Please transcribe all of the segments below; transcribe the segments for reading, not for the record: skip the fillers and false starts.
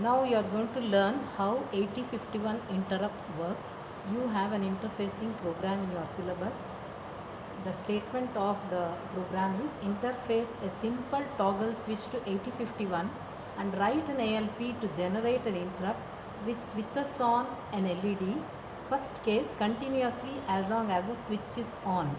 Now you are going to learn how 8051 interrupt works. You have an interfacing program in your syllabus. The statement of the program is interface a simple toggle switch to 8051 and write an ALP to generate an interrupt which switches on an LED. First case continuously as long as the switch is on.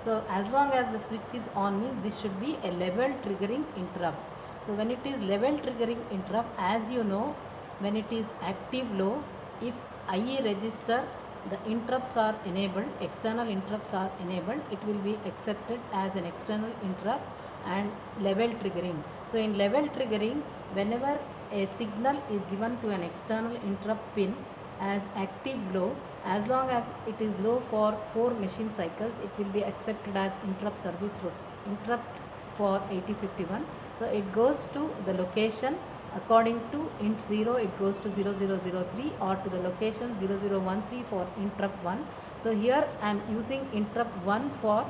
So as long as the switch is on means this should be a level triggering interrupt. So when it is level triggering interrupt, as you know, when it is active low, if IE register the interrupts are enabled, external interrupts are enabled, it will be accepted as an external interrupt and level triggering. So in level triggering, whenever a signal is given to an external interrupt pin as active low, as long as it is low for 4 machine cycles, it will be accepted as interrupt service interrupt for 8051. So it goes to the location according to int 0, it goes to 0003 or to the location 0013 for interrupt 1. So here I am using interrupt 1 for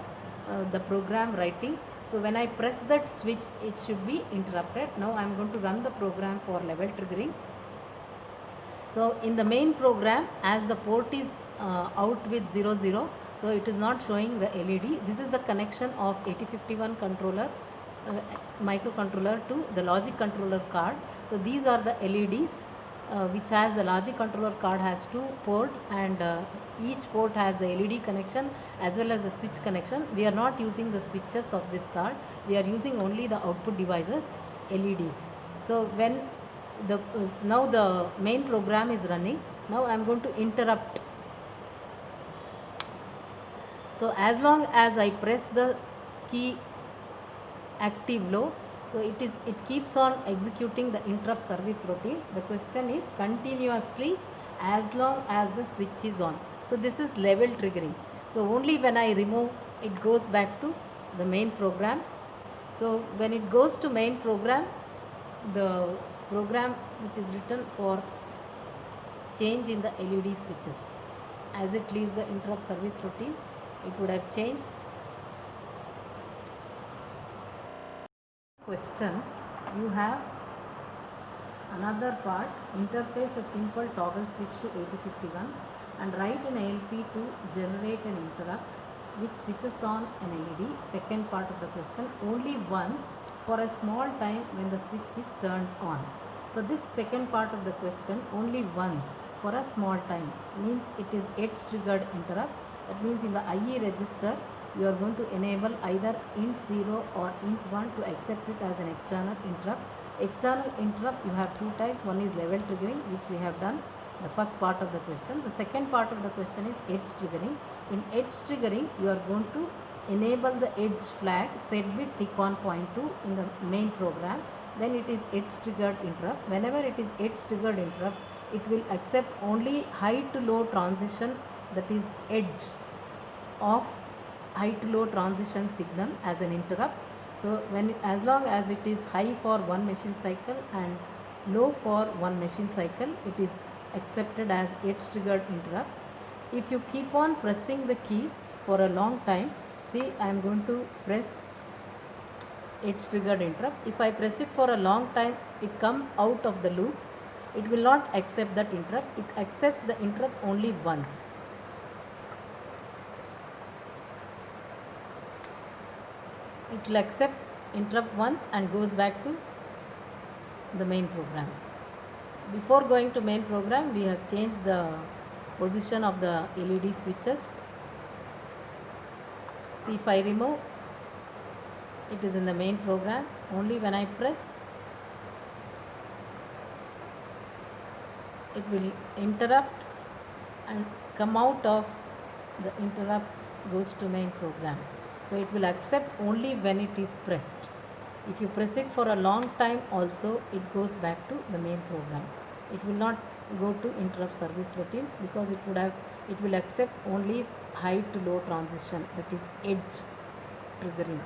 the program writing. So when I press that switch, it should be interrupted. Now I am going to run the program for level triggering. So in the main program, as the port is out with 00, so it is not showing the LED. This is the connection of 8051 controller microcontroller to the logic controller card. So these are the LEDs which has the logic controller card has 2 ports and each port has the LED connection as well as the switch connection. We are not using the switches of this card. We are using only the output devices, LEDs. So when now the main program is running. Now I am going to interrupt. So as long as I press the key active low, so it keeps on executing the interrupt service routine. The question is continuously as long as the switch is on. So this is level triggering. So only when I remove, it goes back to the main program. So when it goes to main program, the program which is written for change in the LED switches, as it leaves the interrupt service routine, it would have changed. Question, you have another part, interface a simple toggle switch to 8051 and write an ALP to generate an interrupt which switches on an LED. Second part of the question, only once for a small time when the switch is turned on. So this second part of the question, only once for a small time, means it is edge triggered interrupt. That means in the IE register, you are going to enable either int 0 or int 1 to accept it as an external interrupt. External interrupt, you have 2 types. One is level triggering, which we have done the first part of the question. The second part of the question is edge triggering. In edge triggering, you are going to enable the edge flag set bit tick on point 2 in the main program. Then it is edge triggered interrupt. Whenever it is edge triggered interrupt, it will accept only high to low transition, that is edge of high to low transition signal as an interrupt. So as long as it is high for one machine cycle and low for one machine cycle, it is accepted as edge triggered interrupt. If you keep on pressing the key for a long time, see, I am going to press edge triggered interrupt. If I press it for a long time, it comes out of the loop. It will not accept that interrupt. It accepts the interrupt only once. It will accept interrupt once and goes back to the main program. Before going to main program, we have changed the position of the LED switches. See, if I remove, it is in the main program. Only when I press, it will interrupt and come out of the interrupt, goes to main program. So it will accept only when it is pressed. If you press it for a long time also, it goes back to the main program. It will not go to interrupt service routine because it will accept only high to low transition, that is edge triggering.